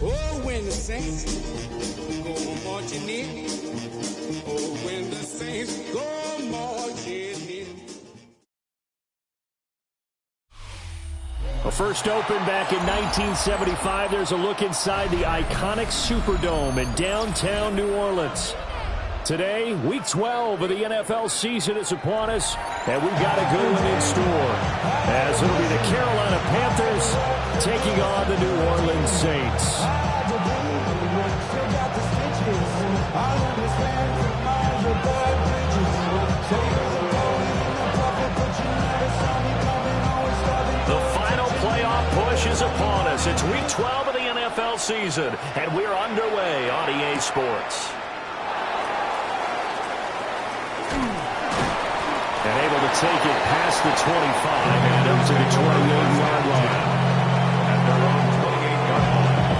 Oh, when the saints go marching in. Oh, when the saints go marching in. A first open back in 1975. There's a look inside the iconic Superdome in downtown New Orleans. Today, Week 12 of the NFL season is upon us, and we've got a good one in store, as it'll be the Carolina Panthers taking on the New Orleans Saints. The final playoff push is upon us. It's Week 12 of the NFL season, and we're underway on EA Sports. And able to take it past the 25 and up to the 28-yard line. At their own 28-yard line.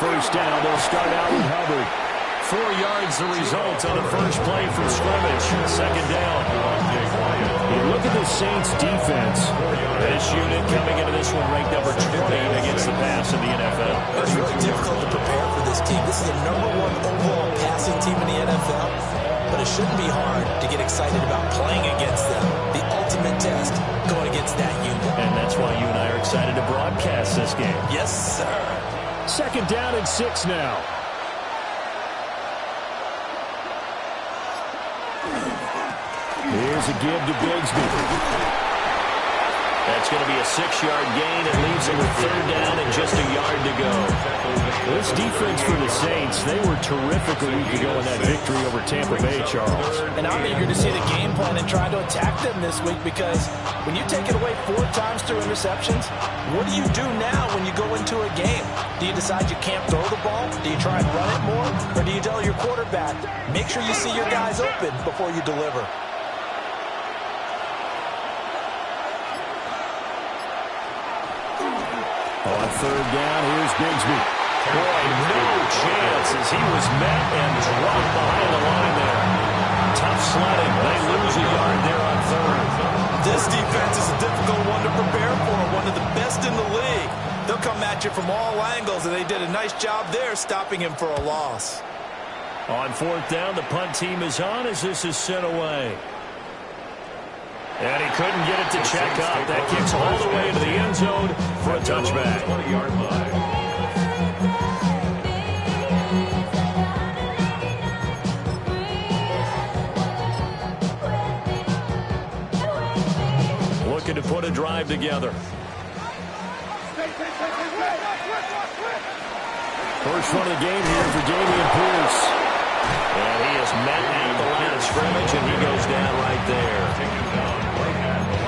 First down, they'll start out with Hubbard. 4 yards the result on the first play from scrimmage. Second down. You look at the Saints defense. This unit coming into this one ranked number 20 against the pass in the NFL. It's really difficult to prepare for this team. This is the #1 overall passing team in the NFL. But it shouldn't be hard to get excited about playing against them. The ultimate test going against that unit. And that's why you and I are excited to broadcast this game. Yes, sir. Second down and 6 now. Here's a give to Bigsby. That's going to be a 6-yard gain. It leaves him with third down and just a yard to go. This defense for the Saints, they were terrific a week ago in that victory over Tampa Bay, Charles. And I'm eager to see the game plan and try to attack them this week, because when you take it away 4 times through interceptions, what do you do now when you go into a game? Do you decide you can't throw the ball? Do you try and run it more? Or do you tell your quarterback, make sure you see your guys open before you deliver? On third down, here's Bigsby. Boy, no chance as he was met and dropped behind the line there. Tough sledding. They lose a yard there on third. This defense is a difficult one to prepare for, one of the best in the league. They'll come at you from all angles, and they did a nice job there stopping him for a loss. On fourth down, the punt team is on as this is sent away. And he couldn't get it to check up. That kicks all the way to the end zone for a touchback. 20-yard line. Looking to put a drive together. First run of the game here for Dameon Pierce. And he is met at the line of scrimmage, and he goes down right there.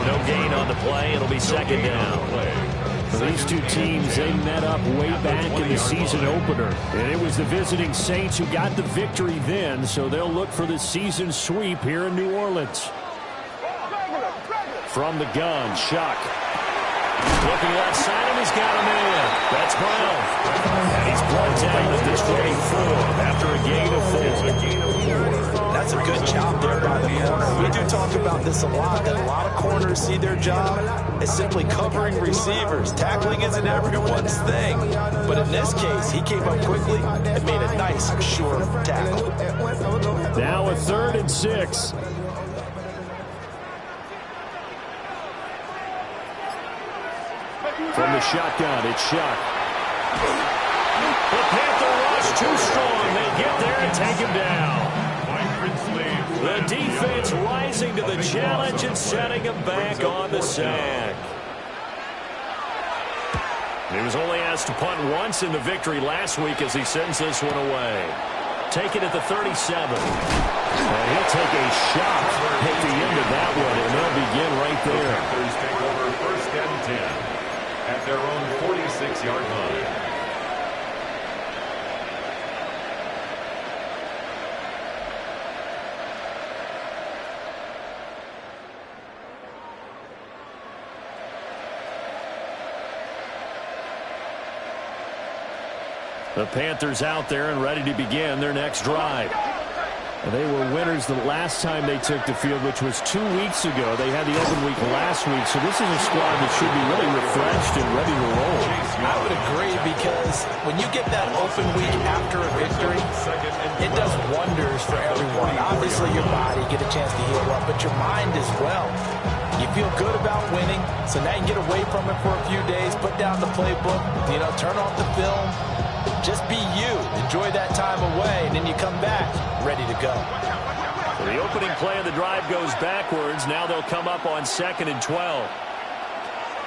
No gain on the play. It'll be second down. For these two teams, they met up way back in the season opener. And it was the visiting Saints who got the victory then, so they'll look for the season sweep here in New Orleans. From the gun, Shuck. Looking left side, and he's got him in. That's Brown. And he's brought down at the 24 after a gain of 4. That's a good job there by the corner. We do talk about this a lot, that a lot of corners see their job as simply covering receivers. Tackling isn't everyone's thing. But in this case, he came up quickly and made a nice, sure tackle. Now a 3rd and 6. From the shotgun, it's Shuck. The Panther rush too strong. They get there and take him down. The defense rising to the challenge and setting him back on the sack. He was only asked to punt once in the victory last week as he sends this one away. take it at the 37. And he'll take a shot at the end of that one, and they'll begin right there. The Panthers take over 1st and 10 at their own 46-yard line. The Panthers out there and ready to begin their next drive. They were winners the last time they took the field, which was 2 weeks ago. They had the open week last week, so this is a squad that should be really refreshed and ready to roll. I would agree, because when you get that open week after a victory, it does wonders for everyone. Obviously, your body get a chance to heal up, but your mind as well. You feel good about winning, so now you get away from it for a few days, put down the playbook, turn off the film. Just be you. Enjoy that time away, and then you come back ready to go. So the opening play of the drive goes backwards. Now they'll come up on 2nd and 12.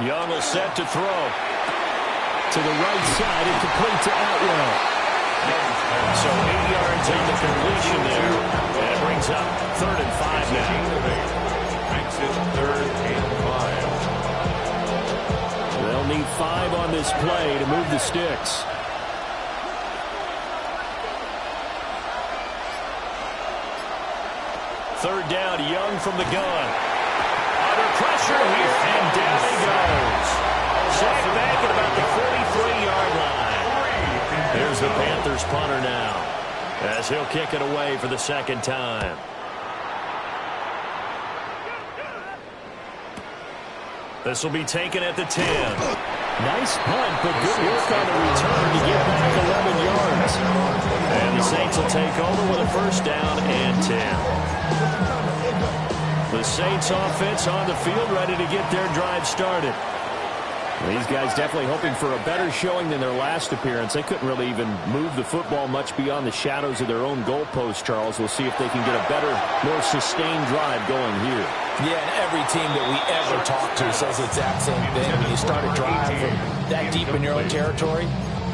Young will set to throw. To the right side and complete to Atwell. So 8 yards on the completion there. And it brings up 3rd and 5 now. Makes it 3rd and 5. They'll need 5 on this play to move the sticks. Third down, Young from the gun. Under pressure here, and down he goes. Sacked back at about the 43-yard line. There's the Panthers punter now, as he'll kick it away for the 2nd time. This will be taken at the 10. Nice punt, but good work on the return to get back 11 yards. And the Saints will take over with a 1st down and 10. The Saints offense on the field, ready to get their drive started. These guys definitely hoping for a better showing than their last appearance. They couldn't really even move the football much beyond the shadows of their own goalpost, Charles. We'll see if they can get a better, more sustained drive going here. Yeah, and every team that we ever talk to says the exact same thing. When you start a drive from that deep in your own territory,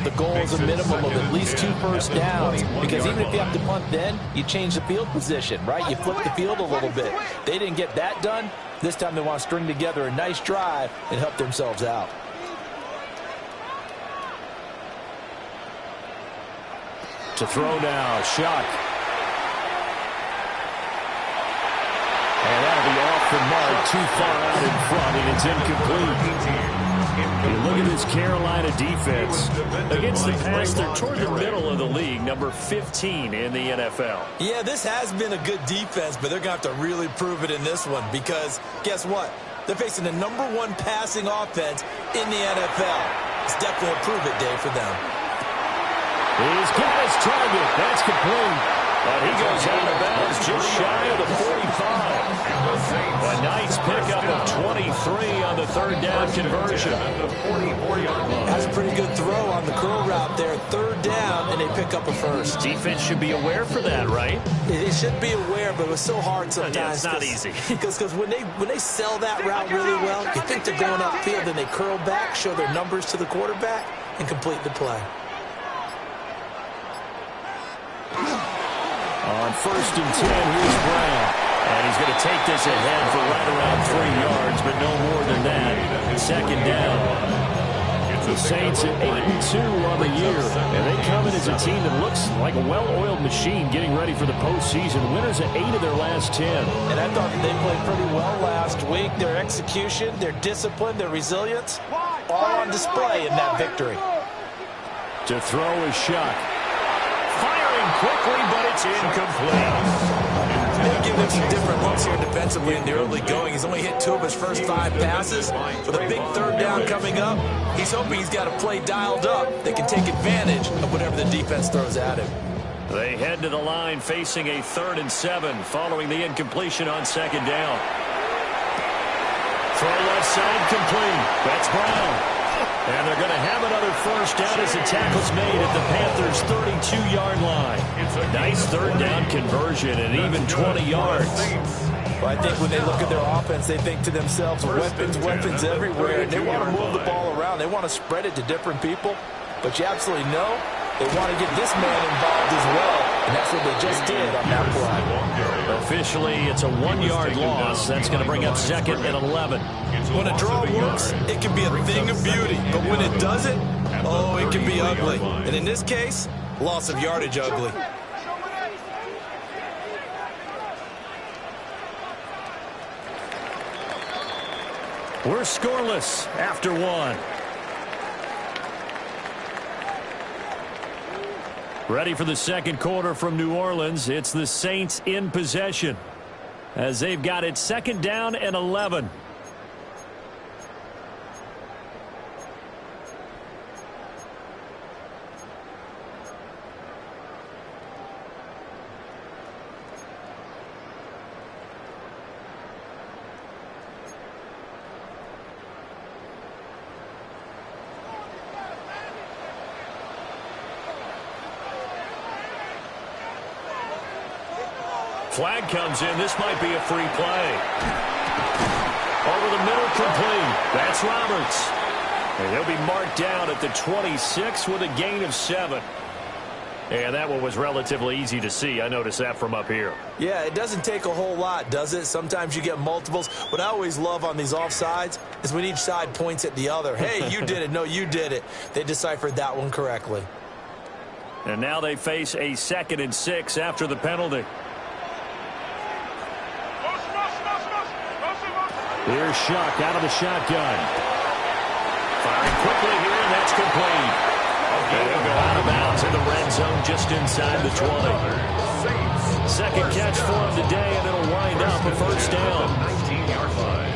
the goal is a minimum of at least 2 first downs, because even if you have to punt then, you change the field position, right? You flip the field a little bit. They didn't get that done. This time they want to string together a nice drive and help themselves out. To throw now, Shuck. And that'll be off the mark, too far out in front, and it's incomplete. You look at this Carolina defense. Against the pass, they're toward the middle of the league, number 15 in the NFL. Yeah, this has been a good defense, but they're going to have to really prove it in this one, because guess what? They're facing the number 1 passing offense in the NFL. It's definitely a prove-it day for them. He's got his target. That's complete. But he goes out of bounds just shy of the 45. A nice pickup of 23 on the 3rd down conversion. That's a pretty good throw on the curl route there. 3rd down, and they pick up a 1st. Defense should be aware for that, right? They should be aware, but it was so hard sometimes. Yeah, it's not easy. Because when they sell that route really well, you think they're going upfield, then they curl back, show their numbers to the quarterback, and complete the play. On 1st and 10, here's Brown. And he's going to take this ahead for right around 3 yards, but no more than that. 2nd down. The Saints at 8-2 on the year. And they come in as a team that looks like a well-oiled machine getting ready for the postseason. Winners at 8 of their last 10. And I thought they played pretty well last week. Their execution, their discipline, their resilience, all on display in that victory. To throw is Shuck. Firing quickly, but it's incomplete. They'll give him some different looks here defensively in the early going. He's only hit 2 of his first 5 passes. With a big 3rd down coming up, he's hoping he's got a play dialed up that can take advantage of whatever the defense throws at him. They head to the line facing a 3rd and 7 following the incompletion on 2nd down. Throw left side complete. That's Brown. And they're going to have another 1st down as the tackle's made at the Panthers' 32-yard line. Nice 3rd down conversion and even 20 yards. Well, I think when they look at their offense, they think to themselves, weapons everywhere. And they want to move the ball around. They want to spread it to different people. But you absolutely know they want to get this man involved as well. And that's what they just did on that play. Officially, it's a 1-yard loss. That's going to bring up 2nd and 11. When a draw works, it can be a thing of beauty. But when it doesn't, oh, it can be ugly. And in this case, loss of yardage ugly. We're scoreless after 1. Ready for the second quarter from New Orleans. It's the Saints in possession as they've got it 2nd down and 11. Flag comes in. This might be a free play. Over the middle, complete. That's Roberts. And he'll be marked down at the 26 with a gain of 7. And that one was relatively easy to see. I noticed that from up here. Yeah, it doesn't take a whole lot, does it? Sometimes you get multiples. What I always love on these offsides is when each side points at the other. Hey, you did it. No, you did it. They deciphered that one correctly. And now they face a 2nd and 6 after the penalty. Here's Shuck out of the shotgun. Firing quickly here, and that's complete. Okay, they'll go out of bounds in the red zone just inside the 20. 2nd catch for him today, and it'll wind up a 1st down. 19-yard line.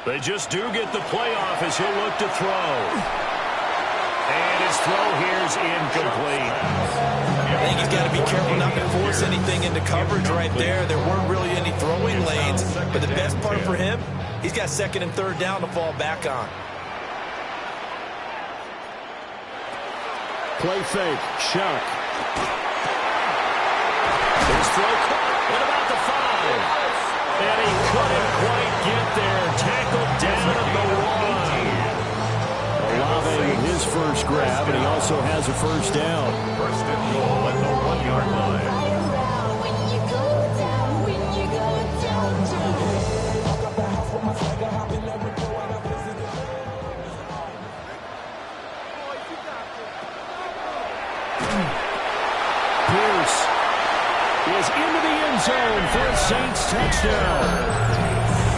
They just do get the playoff as he'll look to throw. And his throw here's incomplete. I think he's got to be careful not to force anything into coverage right there. There weren't really any throwing lanes. But the best part for him, he's got 2nd and 3rd down to fall back on. Play fake. Shuck. His throw caught at about the 5. And he couldn't quite get there. Tackled down at the 1. Olave with his first grab, and he also has a 1st down. 1st and goal at the 1-yard line. Pierce is into the end zone for a Saints touchdown.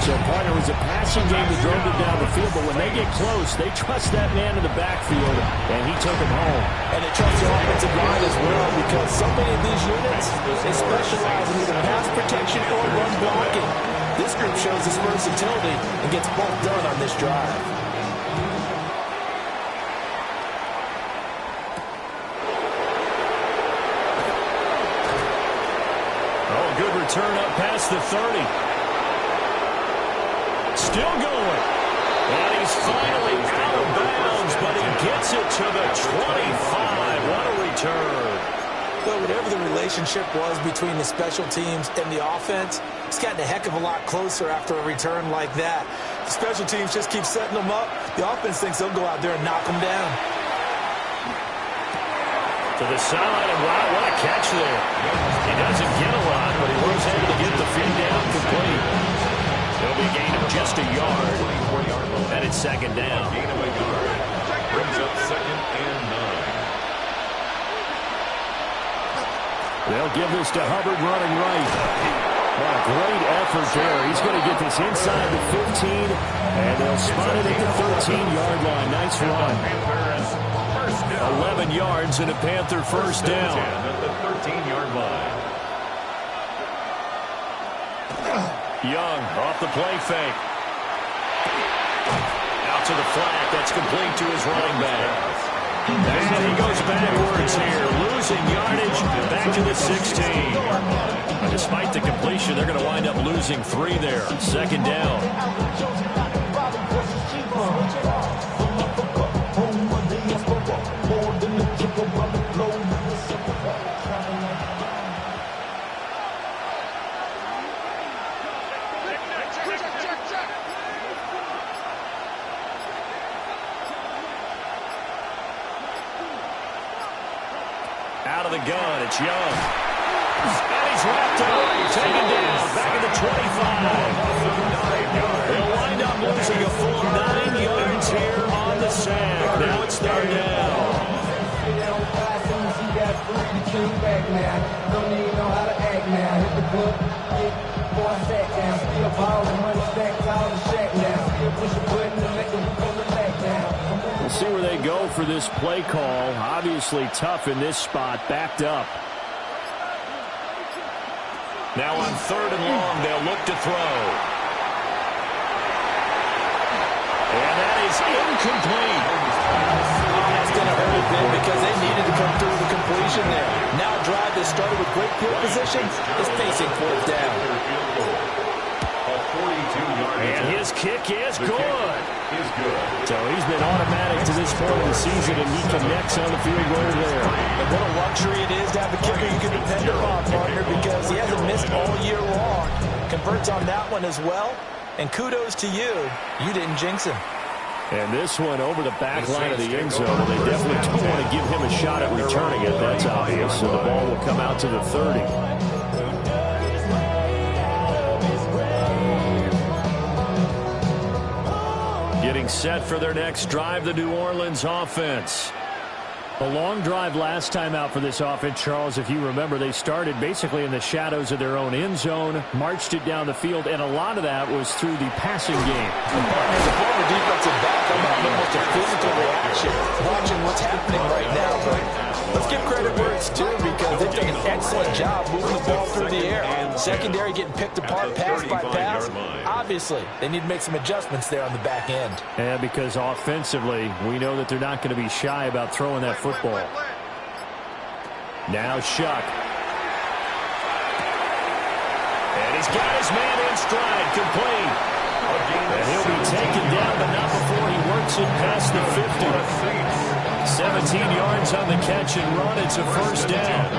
So, partner, it was a passing game that drove them down the field, but when they get close, they trust that man in the backfield, and he took him home. And they trust their offensive line as well, because so many of these units, they specialize in either pass protection or run blocking. This group shows its versatility and gets both done on this drive. Oh, good return up past the 30. Still going. And he's finally out of bounds, but he gets it to the 25. What a return. But whatever the relationship was between the special teams and the offense, it's gotten a heck of a lot closer after a return like that. The special teams just keep setting them up. The offense thinks they'll go out there and knock them down. To the side, and wow, what a catch there. He doesn't get a lot, but he was able to get the feed down complete. There'll be a gain of just a yard. And it's 2nd down. Gain of a yard. Brings up 2nd and 9. They'll give this to Hubbard running right. What a great effort there. He's going to get this inside the 15, and they'll spot it at the 13-yard line. Nice run. 11 yards and a Panther 1st down. At the 13-yard line. Young off the play fake. Out to the flat. That's complete to his running back. And he goes backwards here. Losing yardage back to the 16. And despite the completion, they're going to wind up losing 3 there. 2nd down. Out of the gun, it's Young. And he's wrapped up, taken down, back at the 25. They'll wind up losing a full 9 yards here on the sack. Now it's third down. We'll see where they go for this play call. Obviously tough in this spot, backed up. Now on 3rd and long, they'll look to throw. And that is incomplete. That's going to hurt a bit because they needed to come through with a completion there. Now a drive that started with great field position is facing 4th down. And his kick is good. So he's been automatic to this point of the season, and he connects on the field goal there. And what a luxury it is to have a kicker you can depend upon, partner, because he hasn't missed all year long. Converts on that one as well. And kudos to you. You didn't jinx him. And this one over the back line of the end zone. They definitely don't want to give him a shot at returning it. That's obvious. So the ball will come out to the 30. Getting set for their next drive, the New Orleans offense. A long drive last time out for this offense, Charles. If you remember, they started basically in the shadows of their own end zone, marched it down the field, and a lot of that was through the passing game. As a former defensive back, I'm not almost a physical reaction watching what's happening right now. But let's give credit where it's due because they've done an excellent job moving the ball through the air. Secondary getting picked apart pass by pass. Obviously, they need to make some adjustments there on the back end. And because offensively, we know that they're not going to be shy about throwing that football. Now Shuck. And he's got his man in stride, complete. And he'll be taken down, but not before he works it past the 50. 17 yards on the catch and run. It's a first down.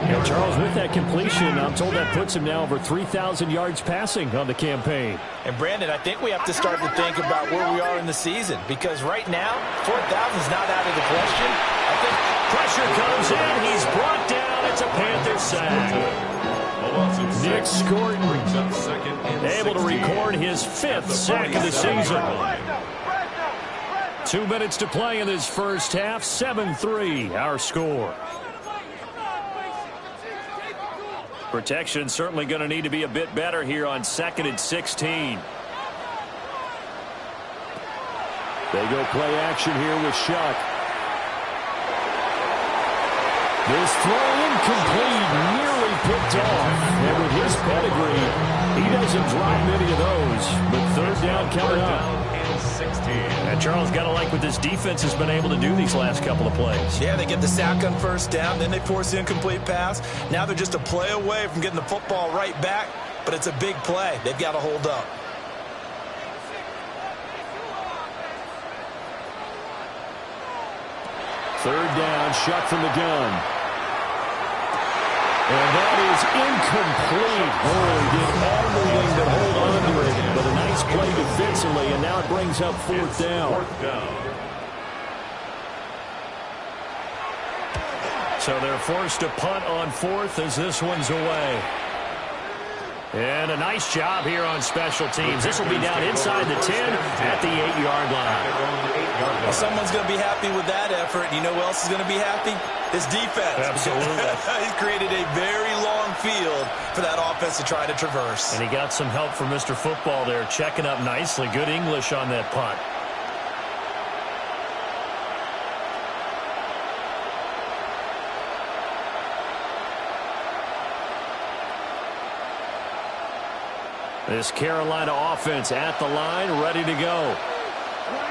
And Charles, with that completion, I'm told that puts him now over 3,000 yards passing on the campaign. And Brandon, I think we have to start to think about where we are in the season because right now, 4,000 is not out of the question. I think pressure comes in. He's brought down. It's a Panthers sack. Nick Scourton able to record his 5th sack of the season. 2 minutes to play in this first half. 7-3 our score. Protection certainly going to need to be a bit better here on 2nd and 16. They go play action here with Shuck. This throw incomplete, nearly picked off. And with his pedigree, he doesn't drop many of those. But 3rd down coming up. And Charles, got to like what this defense has been able to do these last couple of plays. Yeah, they get the sack on 1st down, then they force the incomplete pass. Now they're just a play away from getting the football right back, but it's a big play. They've got to hold up. Third down, Shuck from the gun. And that is incomplete. Oh, he did everything but hold on to it. But a nice play defensively, and now it brings up 4th down. So they're forced to punt on 4th as this one's away. And a nice job here on special teams. This will be down inside the 10 at the 8-yard line. Well, someone's going to be happy with that effort. You know who else is going to be happy? His defense. Absolutely. He's created a very long field for that offense to try to traverse. And he got some help from Mr. Football there, checking up nicely. Good English on that punt. This Carolina offense at the line, ready to go.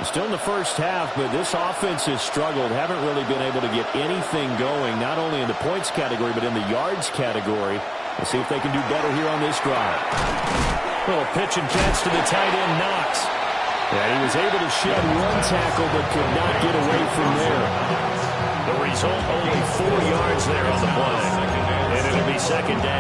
Still in the first half, but this offense has struggled. Haven't really been able to get anything going, not only in the points category, but in the yards category. We'll see if they can do better here on this drive. Little pitch and catch to the tight end, Knox. And he was able to shed one tackle, but could not get away from there. The He's only 4 yards there on the play. And it'll be second down.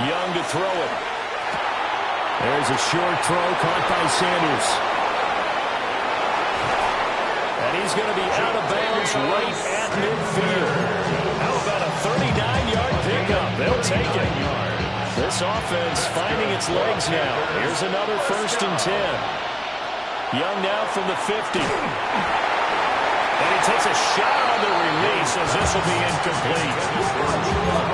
Young to throw it. There's a short throw caught by Sanders. And he's going to be out of bounds right at midfield. How about a 39-yard pickup? They'll take it. This offense finding its legs now. Here's another 1st and 10. Young now from the 50. And he takes a shot on the release as this will be incomplete.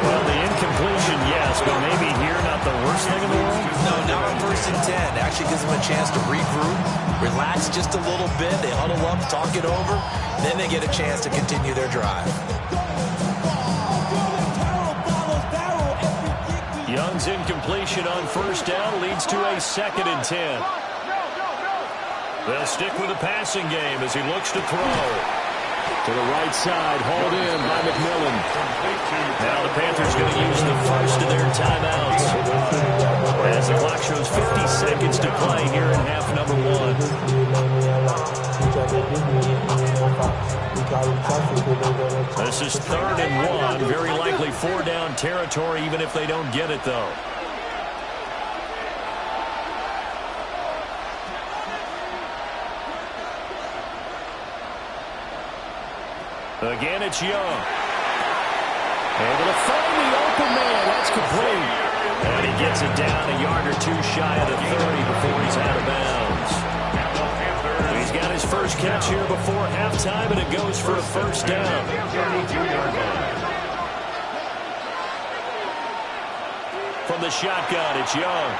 Well, the incompletion, yes, but maybe here not the worst thing in the world? No, not on 1st and 10. Actually gives them a chance to regroup, relax just a little bit. They huddle up, talk it over. Then they get a chance to continue their drive. Young's incompletion on 1st down leads to a 2nd and 10. They'll stick with the passing game as he looks to throw. To the right side, hauled in by McMillan. Now the Panthers going to use the first of their timeouts. As the clock shows 50 seconds to play here in half number 1. This is 3rd and 1. Very likely 4-down territory, even if they don't get it, though. Again, it's Young. Able to find the open man. That's complete. And he gets it down a yard or 2 shy of the 30 before he's out of bounds. He's got his first catch here before halftime, and it goes for a 1st down. From the shotgun, it's Young.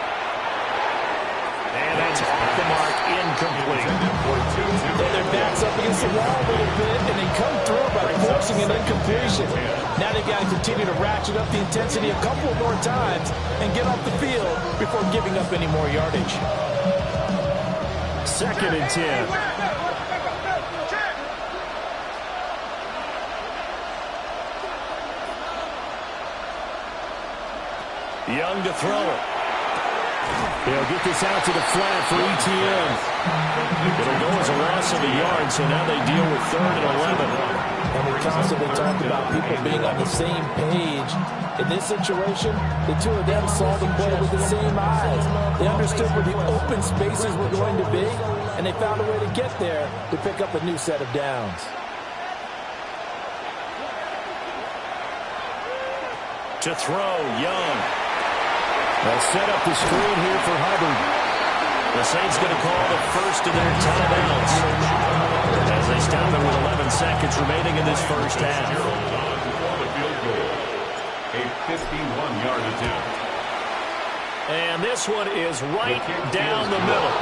And that's off the mark, incomplete. And their backs up against the wall a little bit, and they come through by forcing an incompletion. Now they've got to continue to ratchet up the intensity a couple more times and get off the field before giving up any more yardage. 2nd and 10. Young to throw it. They'll get this out to the flat for ETN. It'll go as a loss of a yard, so now they deal with 3rd and 11. And we constantly talk about people being on the same page. In this situation, the two of them saw the play with the same eyes. They understood where the open spaces were going to be, and they found a way to get there to pick up a new set of downs. To throw, Young. They'll set up the screen here for Hubbard. The Saints going to call the first of their timeouts as they stop it with 11 seconds remaining in this first half. A 51-yard attempt. And this one is right down the middle.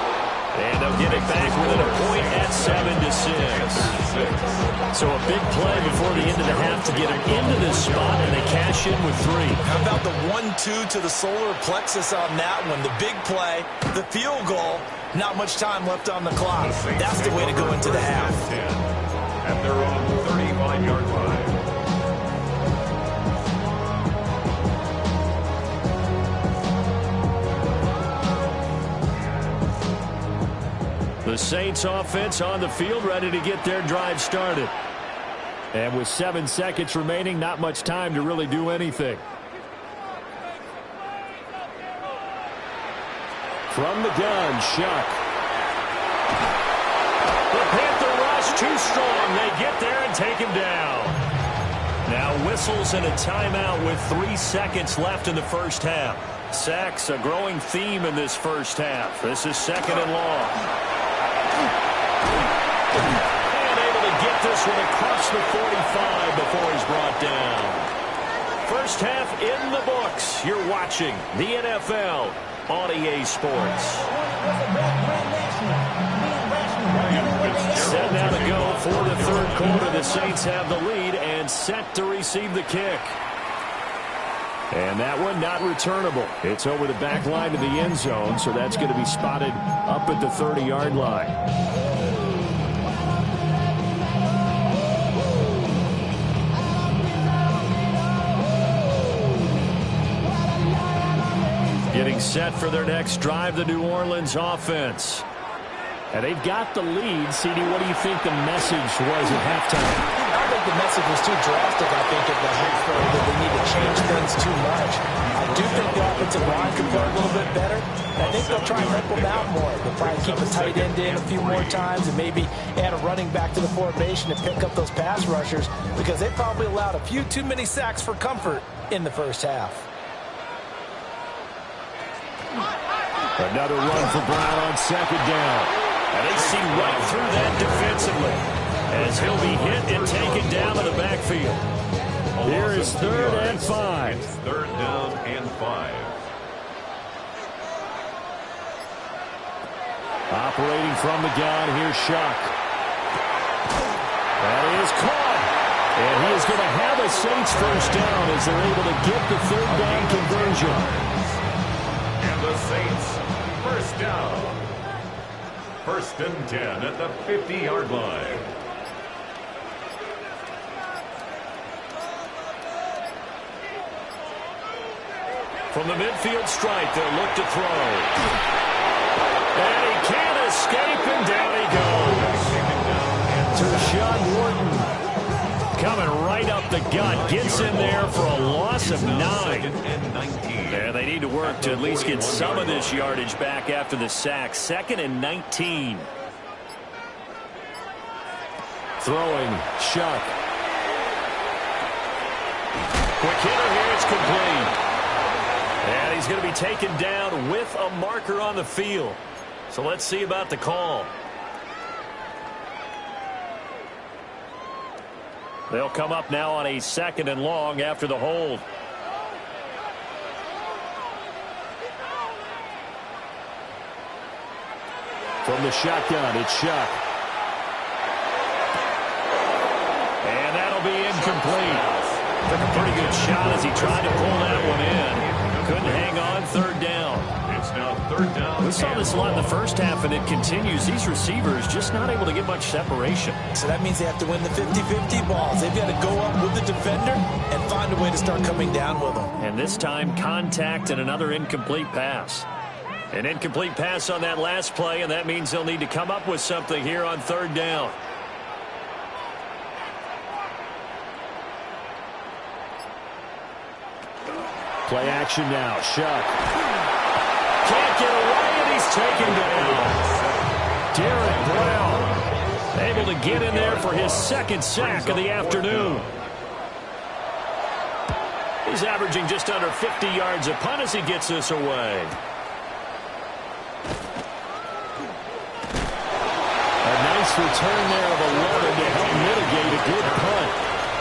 And they'll get it back within a point at 7-6. So a big play before the end of the half to get them into this spot, and they cash in with 3. How about the 1-2 to the solar plexus on that one? The big play, the field goal, not much time left on the clock. That's the way to go into the half. At their own 35-yard line. The Saints offense on the field ready to get their drive started. And with 7 seconds remaining, not much time to really do anything. From the gun, Shuck. The Panther rush too strong. They get there and take him down. Now whistles and a timeout with 3 seconds left in the first half. Sacks, a growing theme in this first half. This is 2nd and long. And able to get this one across the 45 before he's brought down. First half in the books. You're watching the NFL on EA Sports. Set now to go for the 3rd quarter. The Saints have the lead and set to receive the kick. And that one not returnable. It's over the back line to the end zone, so that's going to be spotted up at the 30-yard line. Getting set for their next drive, the New Orleans offense. And they've got the lead. CD, what do you think the message was at halftime? I think the message was too drastic, I think, at the half, that they need to change things too much. I do think the offensive line could play a little bit better. I think they'll try and help them out more. They'll probably keep a tight end in a few more times and maybe add a running back to the formation to pick up those pass rushers, because they probably allowed a few too many sacks for comfort in the first half. Another run for Brown on second down. And they see right through that defensively as he'll be hit and taken down to the backfield. Here is 3rd and 5. It's 3rd down and 5. Operating from the gun, here's Shuck. That is caught. And he is going to have a Saints first down as they're able to get the 3rd down conversion. And the Saints first down. 1st and 10 at the 50-yard line. From the midfield stripe, they'll look to throw. And he can't escape, and down he goes. Tershawn Wharton coming right up the gut. Gets in there for a loss of 9. And they need to work to at least get some of this yardage back after the sack. 2nd and 19. Throwing, Shuck. Quick hitter here, it's complete. And he's going to be taken down with a marker on the field. So let's see about the call. They'll come up now on a 2nd and long after the hold. From the shotgun, it's Shuck. And that'll be incomplete. Took a pretty good shot as he tried to pull that one in. Couldn't hang on, 3rd down. It's now 3rd down. We saw this a lot in the first half, and it continues. These receivers just not able to get much separation. So that means they have to win the 50-50 balls. They've got to go up with the defender and find a way to start coming down with them. And this time, contact and another incomplete pass. An incomplete pass on that last play, and that means they'll need to come up with something here on 3rd down. Play action now. Shuck. Can't get away, and he's taken down. Derek Brown able to get in there for his 2nd sack of the afternoon. He's averaging just under 50 yards a punt as he gets this away. A nice return there of 11 to help mitigate a good punt.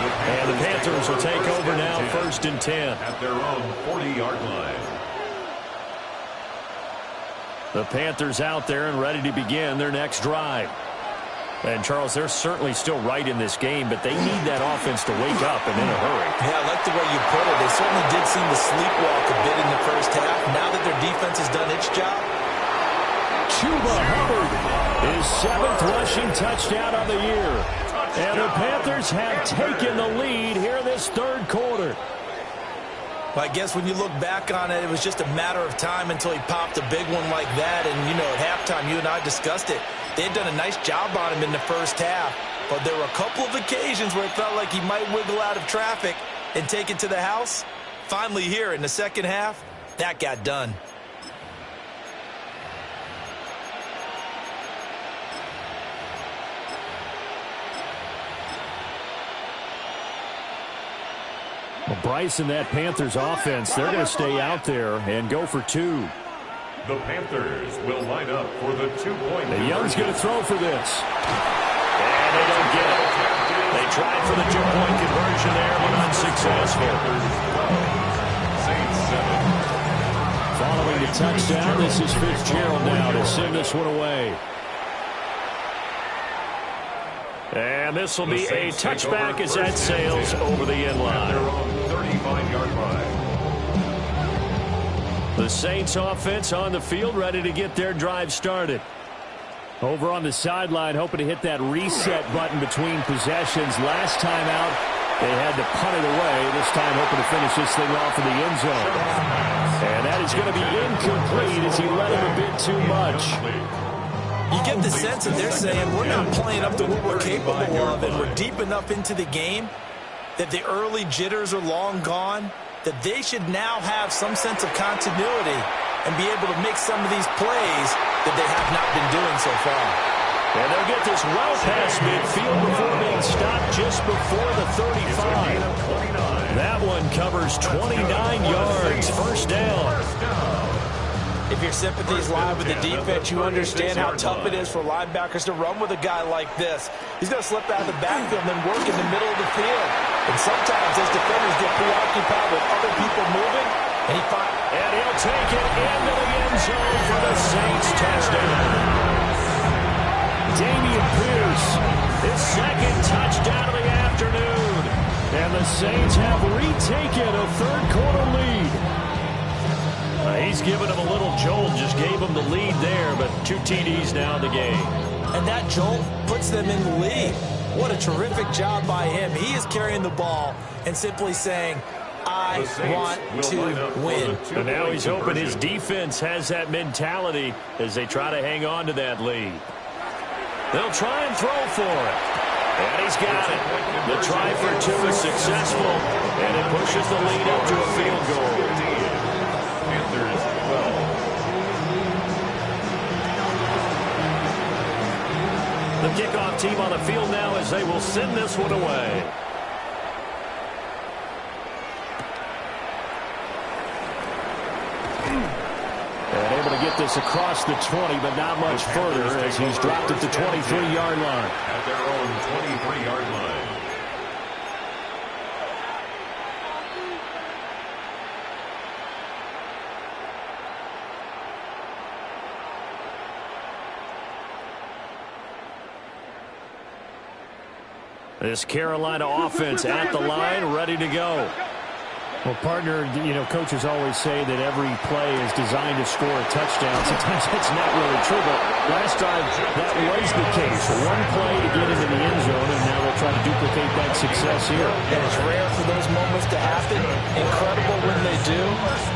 And the Panthers will take over now, 1st and 10. At their own 40-yard line. The Panthers out there and ready to begin their next drive. And, Charles, they're certainly still right in this game, but they need that offense to wake up and in a hurry. Yeah, I like the way you put it. They certainly did seem to sleepwalk a bit in the first half. Now that their defense has done its job. Chuba Hubbard, his 7th rushing touchdown of the year. And the Panthers have taken the lead here in this 3rd quarter. Well, I guess when you look back on it, it was just a matter of time until he popped a big one like that. And, you know, at halftime, you and I discussed it. They had done a nice job on him in the first half. But there were a couple of occasions where it felt like he might wiggle out of traffic and take it to the house. Finally here in the second half, that got done. Well, Bryce and that Panthers offense, they're going to stay out there and go for 2. The Panthers will line up for the 2-point. The Young's going to throw for this. And they don't get it. They tried for the 2-point conversion there, but unsuccessful. Following the touchdown, this is Fitzgerald now to send this one away. And this will be a touchback as that sails over the end line. Their own 35-yard line. The Saints offense on the field, ready to get their drive started. Over on the sideline, hoping to hit that reset button between possessions. Last time out, they had to punt it away. This time, hoping to finish this thing off in the end zone. And that is going to be incomplete as he let him a bit too much. You get the sense that they're saying we're not playing up to what we're capable of, and we're deep enough into the game that the early jitters are long gone, that they should now have some sense of continuity and be able to make some of these plays that they have not been doing so far. And they'll get this well past midfield before being stopped just before the 35. That one covers 29 yards. First down. If your sympathies lie with the defense, you understand how tough it is for linebackers to run with a guy like this. He's going to slip out of the backfield and then work in the middle of the field. And sometimes as defenders get preoccupied with other people moving, and he'll take it into the end zone for the Saints touchdown. Dameon Pierce, his second touchdown of the afternoon. And the Saints have retaken a third-quarter lead. He's given him a little jolt, just gave him the lead there, but 2 TDs now in the game. And that jolt puts them in the lead. What a terrific job by him. He is carrying the ball and simply saying, I want to win. And now he's hoping his defense has that mentality as they try to hang on to that lead. They'll try and throw for it. And he's got it. The try for 2 is successful, and it pushes the lead up to a field goal. Panthers 12. The kickoff team on the field now as they will send this one away. And able to get this across the 20, but not much further as he's dropped at the 23-yard line. At their own 23-yard line. This Carolina offense at the line, ready to go. Well, partner, coaches always say that every play is designed to score a touchdown. Sometimes that's not really true, but last time that was the case. One play to get into the end zone, and now they'll try to duplicate that success here. And it's rare for those moments to happen. Incredible when they do.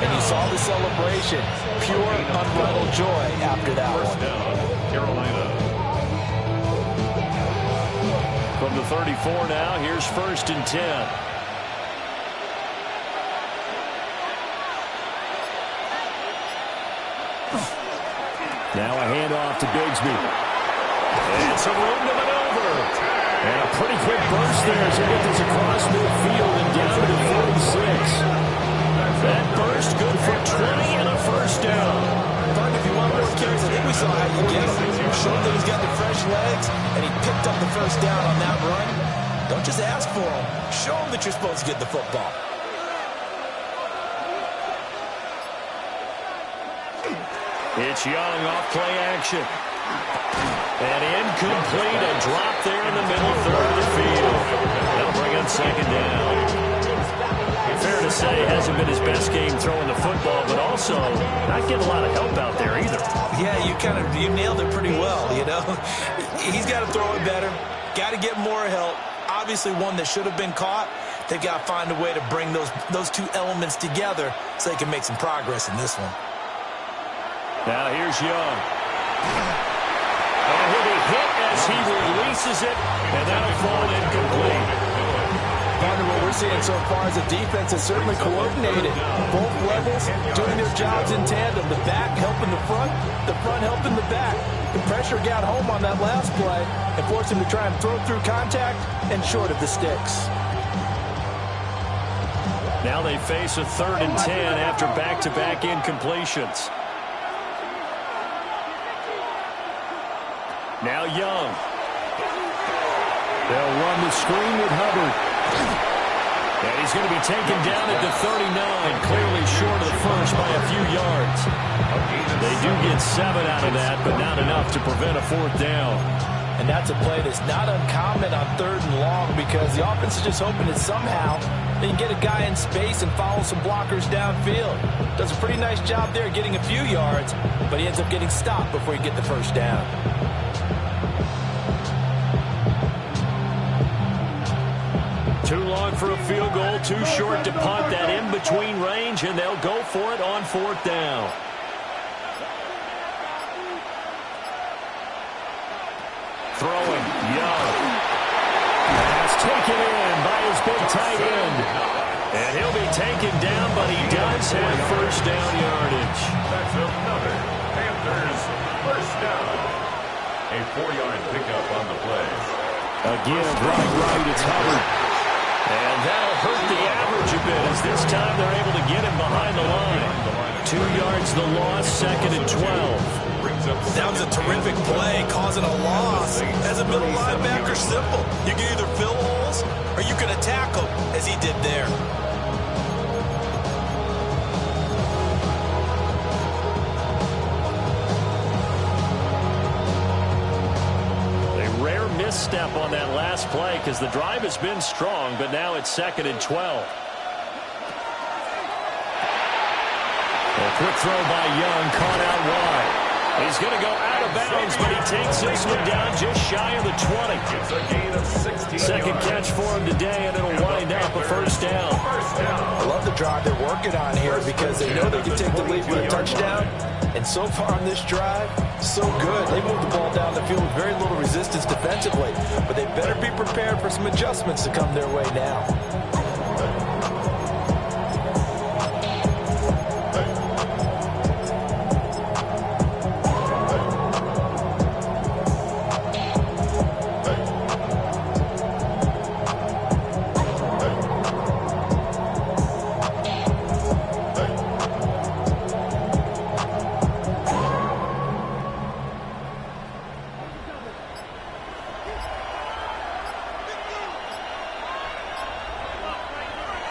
And you saw the celebration. Pure, unbridled joy after that one. First down, Carolina. From the 34 now, here's 1st and 10. Now a handoff to Bigsby. And some room to maneuver. And a pretty quick burst there as he gets this across midfield and down to the 46. That burst good for 20 and a first down. But if you want more carries, I think we saw how you get him. Showed that he's got the fresh legs, and he picked up the first down on that run. Don't just ask for him. Show him that you're supposed to get the football. It's Young off play action. And incomplete, a drop there in the middle third of the field. They'll bring up second down. Fair to say, hasn't been his best game throwing the football, but also not getting a lot of help out there either. Yeah, you nailed it pretty well, He's got to throw it better. Got to get more help. Obviously one that should have been caught. They've got to find a way to bring those 2 elements together so they can make some progress in this one. Now here's Young. And he'll be hit as he releases it, and that'll fall incomplete. Partner, what we're seeing so far is a defense that's certainly coordinated. Both levels doing their jobs in tandem. The back helping the front helping the back. The pressure got home on that last play and forced him to try and throw through contact and short of the sticks. Now they face a 3rd and 10 after back-to-back incompletions. Now Young. They'll run the screen with Hubbard. And he's going to be taken down at the 39, clearly short of the first by a few yards. They do get 7 out of that, but not enough to prevent a 4th down. And that's a play that's not uncommon on 3rd and long because the offense is just hoping that somehow they can get a guy in space and follow some blockers downfield. Does a pretty nice job there getting a few yards, but he ends up getting stopped before you get the first down. Too long for a field goal, too short to punt. That in-between range, and they'll go for it on 4th down. Throwing, Young. Pass taken in by his big tight end. And he'll be taken down, but he does have first down yardage. That's another Panthers first down. A 4-yard pickup on the play. Again, right, it's Hubbard. And that'll hurt the average a bit as this time they're able to get him behind the line. 2 yards the loss, 2nd and 12. That was a terrific play, causing a loss. As a middle linebacker, simple. You can either fill holes or you can attack them, as he did there. A rare misstep on that last play because the drive has been strong, but now it's 2nd and 12. A quick throw by Young, caught out wide. He's going to go out of bounds, but he takes this one down just shy of the 20. It's a gain of 16 Second catch for him today, and it'll wind up a first down. I love the drive they're working on here because they know they can take the lead for a touchdown. And so far on this drive, so good. They moved the ball down the field with very little resistance defensively. But they better be prepared for some adjustments to come their way now.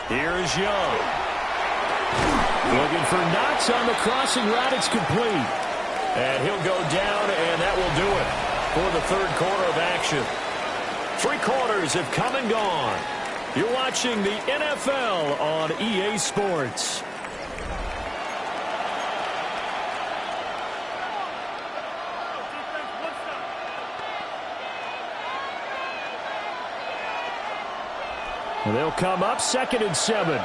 Here's Young. Looking for Knox on the crossing route. It's complete. And he'll go down, and that will do it for the 3rd quarter of action. 3 quarters have come and gone. You're watching the NFL on EA Sports. And they'll come up 2nd and 7.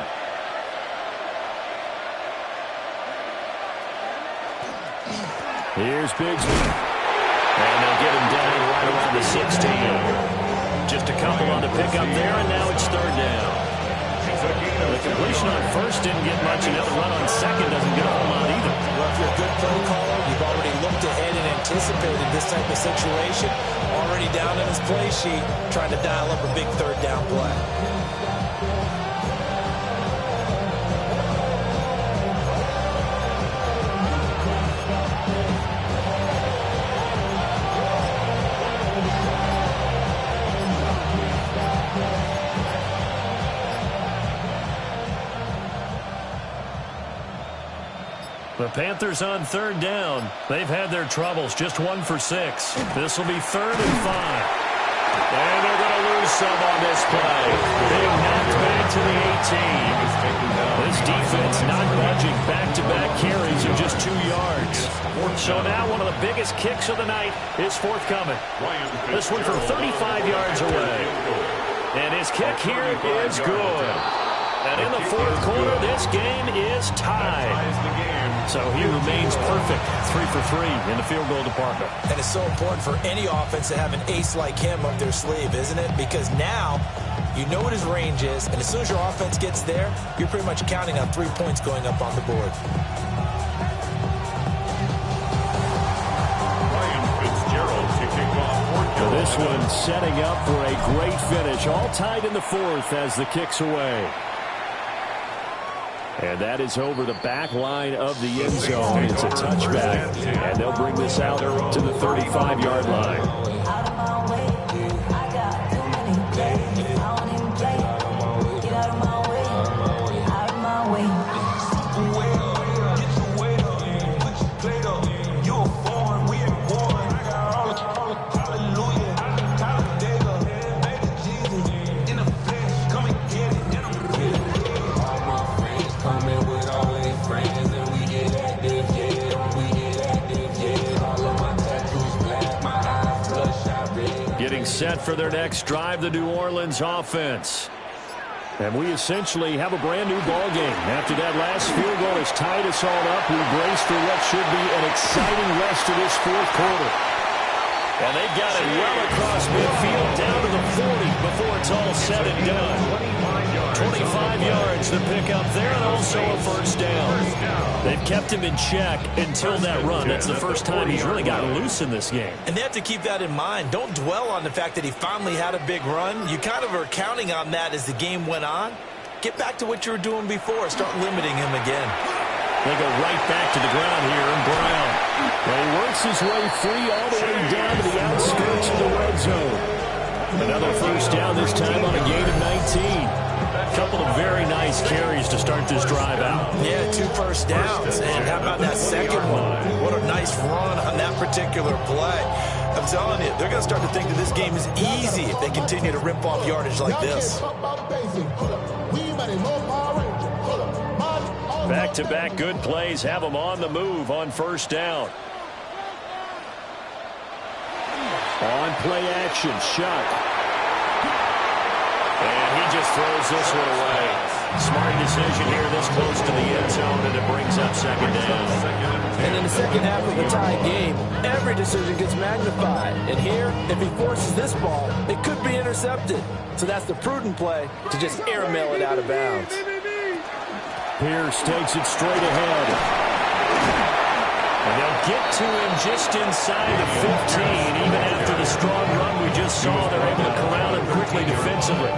Here's Bigsby. And they'll get him down right around the 16. Just a couple on the pickup there, and now it's 3rd down. The completion on 1st didn't get much, and the run on 2nd doesn't get a whole lot either. Well, if you're a good play caller, you've already looked ahead and anticipated this type of situation. Already down in his play sheet, trying to dial up a big 3rd down play. The Panthers on 3rd down. They've had their troubles, just 1 for 6. This will be 3rd and 5. And they're going to lose some on this play. Being knocked back to the 18. This defense not budging. Back-to-back carries of just 2 yards. So now one of the biggest kicks of the night is forthcoming. This one from 35 yards away. And his kick here is good. And in the 4th quarter, this game is tied. So he remains perfect, 3 for 3 in the field goal department. And it's so important for any offense to have an ace like him up their sleeve, isn't it? Because now you know what his range is, and as soon as your offense gets there, you're pretty much counting on 3 points going up on the board. So this one setting up for a great finish. All tied in the 4th as the kick's away. And that is over the back line of the end zone. It's a touchback. And they'll bring this out to the 35-yard line. Hallelujah. set for their next drive, the New Orleans offense. And we essentially have a brand-new ball game. After that last field goal has tied us all up, we brace for what should be an exciting rest of this fourth quarter. And they've got it well across midfield down to the 40 before it's all said and done. 25 yards to pick up there and also a first down. They've kept him in check until that run. That's the first time he's really gotten loose in this game. And they have to keep that in mind. Don't dwell on the fact that he finally had a big run. You kind of are counting on that as the game went on. Get back to what you were doing before. Start limiting him again. They go right back to the ground here, and Brown. And he works his way free all the way down to the outskirts of the red zone. Another first down, this time on a gain of 19. A couple of very nice carries to start this drive out. Yeah, 2 first downs. And how about that second one? What a nice run on that particular play. I'm telling you, they're going to start to think that this game is easy if they continue to rip off yardage like this. Back-to-back good plays have them on the move on first down. On play action, Shuck. And he just throws this one away. Smart decision here this close to the end zone, and it brings up second down. And in the second half of a tie game, every decision gets magnified. And here, if he forces this ball, it could be intercepted. So that's the prudent play to just airmail it out of bounds. Pierce takes it straight ahead. And they'll get to him just inside the 15. Even after the strong run we just saw, they're able to corral him quickly defensively.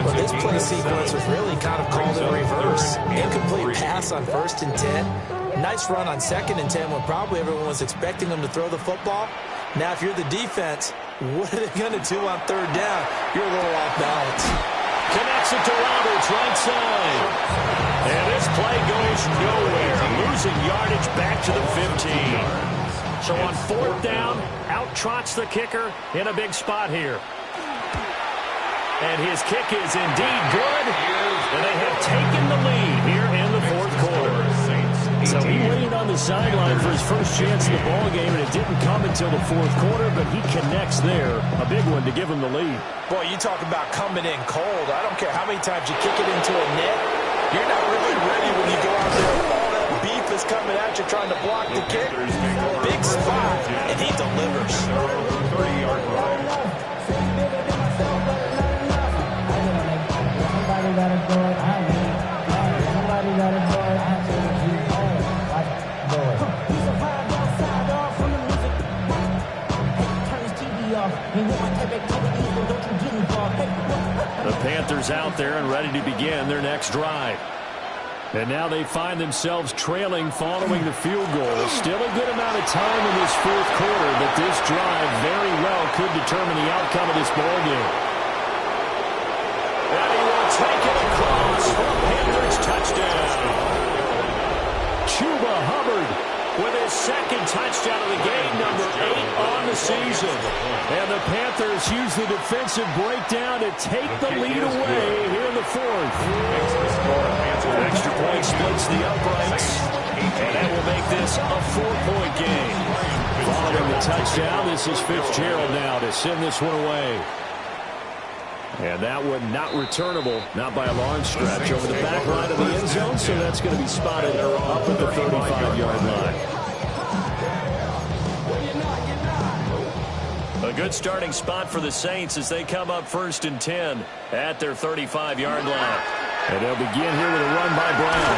Well, this play sequence was really kind of called in reverse. Incomplete pass on 1st and 10. Nice run on 2nd and 10 when probably everyone was expecting him to throw the football. Now, if you're the defense, what are they going to do on 3rd down? You're a little off balance. Connects it to Roberts, right side. And this play goes nowhere. Losing yardage back to the 15. So on 4th down, out trots the kicker in a big spot here. And his kick is indeed good. And they have taken the lead here in the 4th quarter. So he waited on the sideline for his first chance in the ball game, and it didn't come until the 4th quarter, but he connects there. A big one to give him the lead. Boy, you talk about coming in cold. I don't care how many times you kick it into a net. You're not really ready when you go out there. All that beef is coming at you trying to block the kick. Big spot, and he delivers. 30-yard line. The Panthers out there and ready to begin their next drive. And now they find themselves trailing following the field goal. Still a good amount of time in this 4th quarter, but this drive very well could determine the outcome of this ball game. And he will take it across for a Panthers touchdown. Chuba Hubbard with his 2nd touchdown of the game, number 8 on the season. And the Panthers use the defensive breakdown to take the lead away here in the 4th. Extra point splits the uprights, and that will make this a 4-point game. Following the touchdown, this is Fitzgerald now to send this one away. And that one not returnable, not by a long stretch, over the back line of the end zone, so that's going to be spotted up at the 35-yard line. A good starting spot for the Saints as they come up 1st and 10 at their 35-yard line. And they'll begin here with a run by Brown.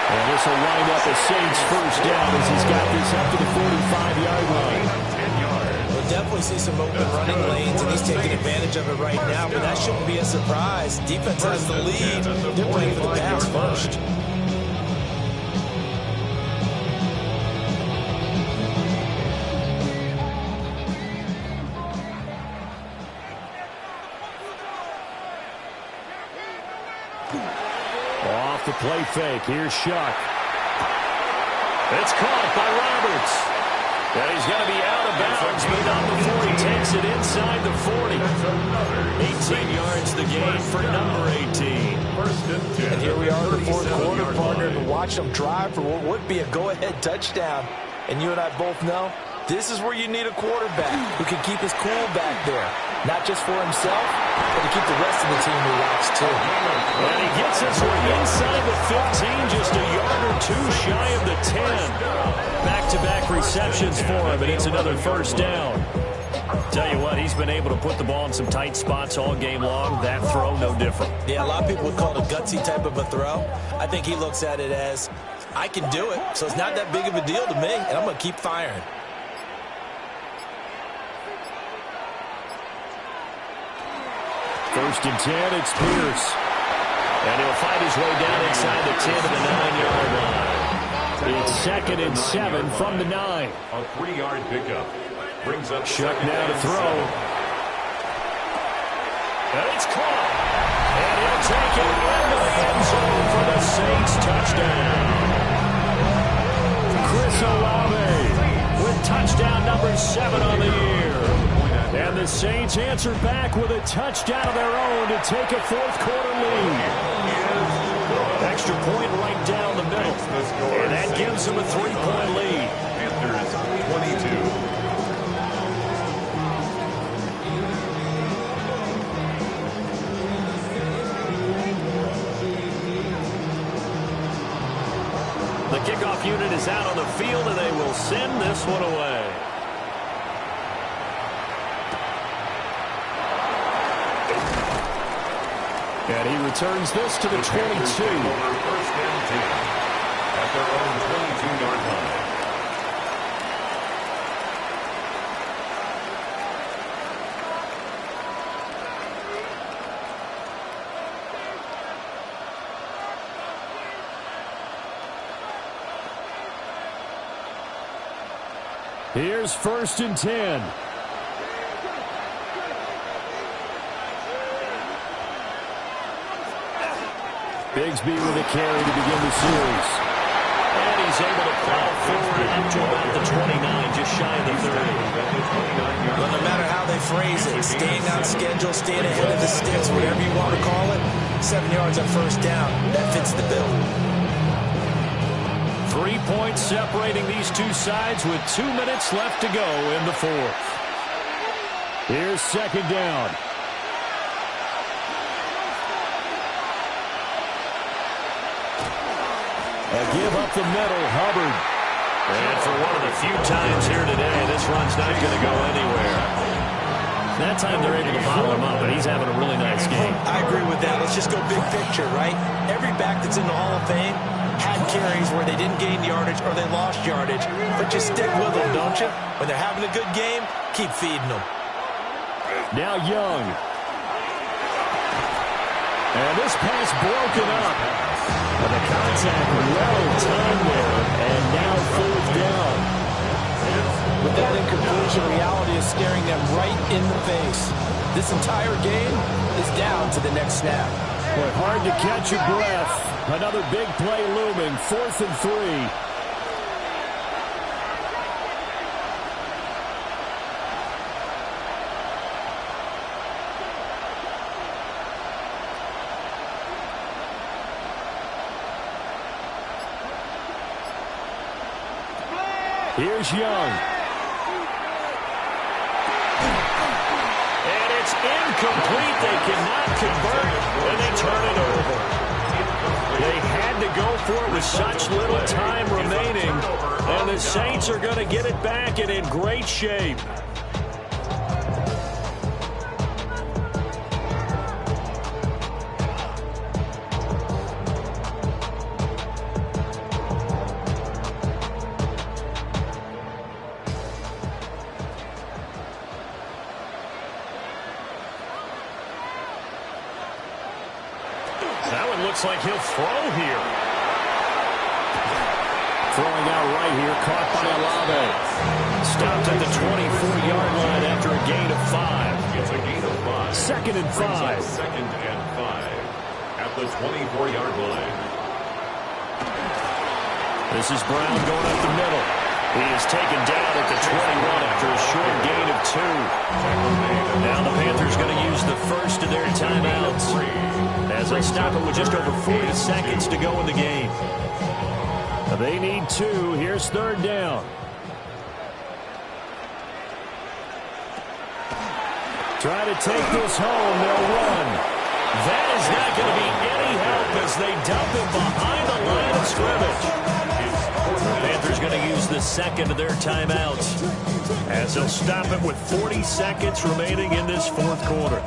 And this will wind up a Saints first down as he's got this up to the 45-yard line. We'll definitely see some open running lanes, and he's taking advantage of it right now, but that shouldn't be a surprise. Defense has the lead. They're playing for the pass first. Off the play fake. Here's Shuck. It's caught by Roberts. And he's going to be out of bounds, but not before he takes it inside the 40. 18 yards the gain for number 18. And here we are in the 4th quarter, partner, to watch them drive for what would be a go-ahead touchdown. And you and I both know this is where you need a quarterback who can keep his cool back there. not just for himself, but to keep the rest of the team relaxed too. And he gets this one inside the 15, just a yard or two shy of the 10. Back-to-back receptions for him, and it's another first down. Tell you what, he's been able to put the ball in some tight spots all game long. That throw, no different. Yeah, a lot of people would call it a gutsy type of a throw. I think he looks at it as, I can do it, so it's not that big of a deal to me, and I'm going to keep firing. First and 10, it's Pierce. And he'll fight his way down inside the 10 to the 9-yard line. It's 2nd and 7 from the 9. A 3-yard pickup. Brings up Shuck now to throw. And it's caught. And he'll take it into the end zone for the Saints touchdown. Chris Olave with touchdown number 7 on the year. And the Saints answer back with a touchdown of their own to take a fourth-quarter lead. Extra point right down the middle. And that gives them a 3-point lead. Panthers 22. The kickoff unit is out on the field, and they will send this one away. And he returns this to the 22. First and 10 at their own 22-yard line. Here's 1st and 10. Bigsby with a carry to begin the series. And he's able to plow forward up to about the 29, just shy of the 30. Well, no matter how they phrase it, staying on schedule, staying ahead of the sticks, whatever you want to call it, 7 yards on first down, that fits the bill. 3 points separating these two sides with 2 minutes left to go in the fourth. Here's 2nd down. A give up the middle, Hubbard. And for one of the few times here today, this run's not going to go anywhere. That time they're able to bottle him up, but he's having a really nice game. I agree with that. Let's just go big picture, right? Every back that's in the Hall of Fame had carries where they didn't gain yardage or they lost yardage, but you stick with them, don't you? When they're having a good game, keep feeding them. Now Young. And this pass broken up. And the contact well timed there, and now 4th down. With that incompletion, reality is staring them right in the face. This entire game is down to the next snap. Boy, hard to catch your breath. Another big play looming, 4th and 3. Here's Young. And it's incomplete. They cannot convert, and they turn it over. They had to go for it with such little time remaining, and the Saints are going to get it back and in great shape. That one looks like he'll throw here. Throwing out right here, caught by Olave. Stopped at the 24-yard line after a gain of 5. It's a gain of 5. 2nd and 5. 2nd and 5 at the 24-yard line. This is Brown going up the middle. He is taken down at the 21 after a short gain of 2. Now the Panthers going to use the first of their timeouts as they stop it with just over 40 seconds to go in the game. They need 2. Here's 3rd down. Try to take this home. They'll run. That is not going to be any help as they dump him behind the line of scrimmage. The Panthers going to use the second of their timeouts as they'll stop it with 40 seconds remaining in this fourth quarter.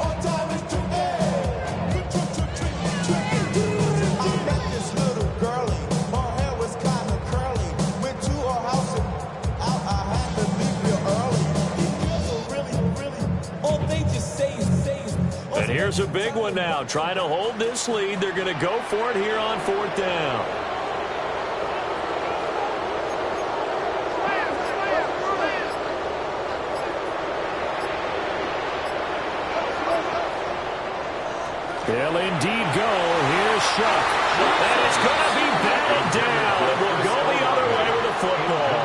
And here's a big one now. Trying to hold this lead. They're going to go for it here on fourth down. They'll indeed go. Here's Shuck. And it's going to be batted down. It will go the other way with the football.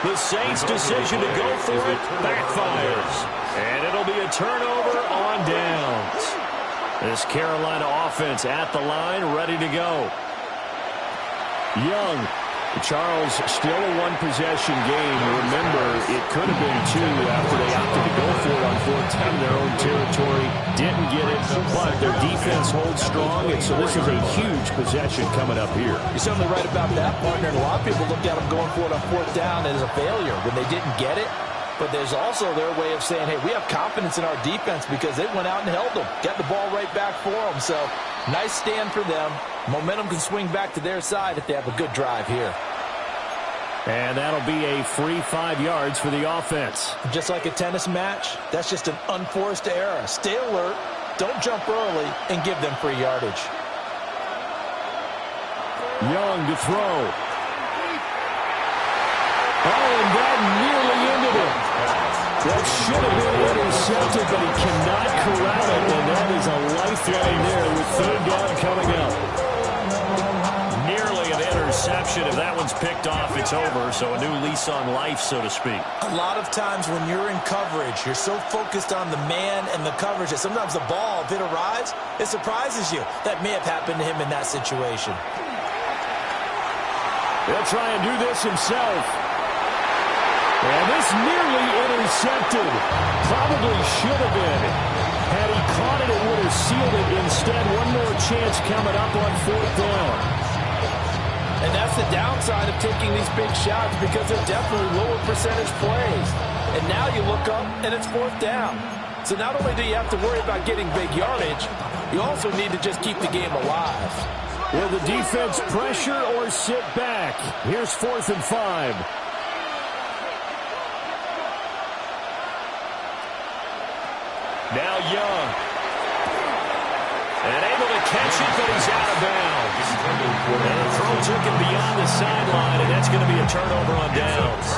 The Saints' decision to go for it backfires. And it'll be a turnover on downs. This Carolina offense at the line, ready to go. Young. Charles, still a one-possession game. Remember, it could have been two after they opted to go for it on fourth down in their own territory. Didn't get it, but their defense holds strong, and so this is a huge possession coming up here. You're certainly right about that, partner. And a lot of people looked at them going for it on fourth down as a failure when they didn't get it. But there's also their way of saying, hey, we have confidence in our defense because they went out and held them. Got the ball right back for them. So nice stand for them. Momentum can swing back to their side if they have a good drive here. And that'll be a free 5 yards for the offense. Just like a tennis match, that's just an unforced error. Stay alert, don't jump early, and give them free yardage. Young to throw. Oh, and that nearly ended it. That should have been intercepted, but he cannot corral it, and that is a lifeline there with third down coming up. Nearly an interception. If that one's picked off, it's over. So a new lease on life, so to speak. A lot of times when you're in coverage, you're so focused on the man and the coverage that sometimes the ball, if it arrives, it surprises you. That may have happened to him in that situation. He'll try and do this himself. And this nearly intercepted. Probably should have been. Had he caught it, it would have sealed it. Instead, one more chance coming up on fourth down. And that's the downside of taking these big shots because they're definitely lower percentage plays. And now you look up, and it's fourth down. So not only do you have to worry about getting big yardage, you also need to just keep the game alive. Will the defense pressure or sit back? Here's 4th and 5. Now Young. And able to catch it, but he's out of bounds. And the throw took him beyond the sideline, and that's going to be a turnover on downs.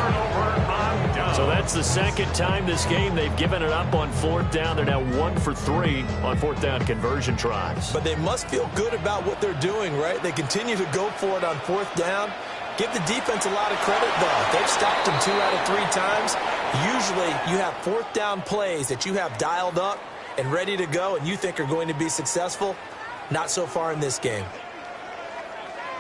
So that's the second time this game they've given it up on fourth down. They're now 1 for 3 on fourth down conversion tries. But they must feel good about what they're doing, right? They continue to go for it on fourth down. Give the defense a lot of credit, though. They've stopped them 2 out of 3 times. Usually you have fourth down plays that you have dialed up and ready to go and you think are going to be successful. Not so far in this game.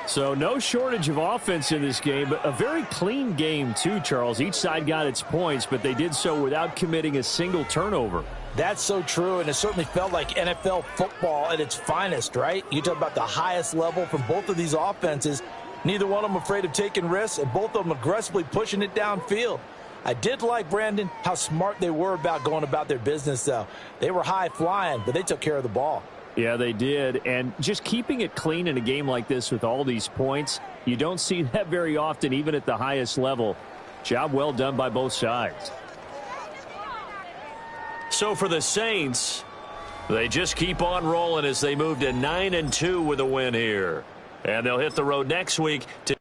So no shortage of offense in this game, but a very clean game too, Charles. Each side got its points, but they did so without committing a single turnover. That's so true, and it certainly felt like NFL football at its finest, right? You talk about the highest level from both of these offenses. Neither one of them afraid of taking risks, and both of them aggressively pushing it downfield. I did like, Brandon, how smart they were about going about their business, though. They were high-flying, but they took care of the ball. Yeah, they did. And just keeping it clean in a game like this with all these points, you don't see that very often, even at the highest level. Job well done by both sides. So for the Saints, they just keep on rolling as they move to 9-2 with a win here. And they'll hit the road next week to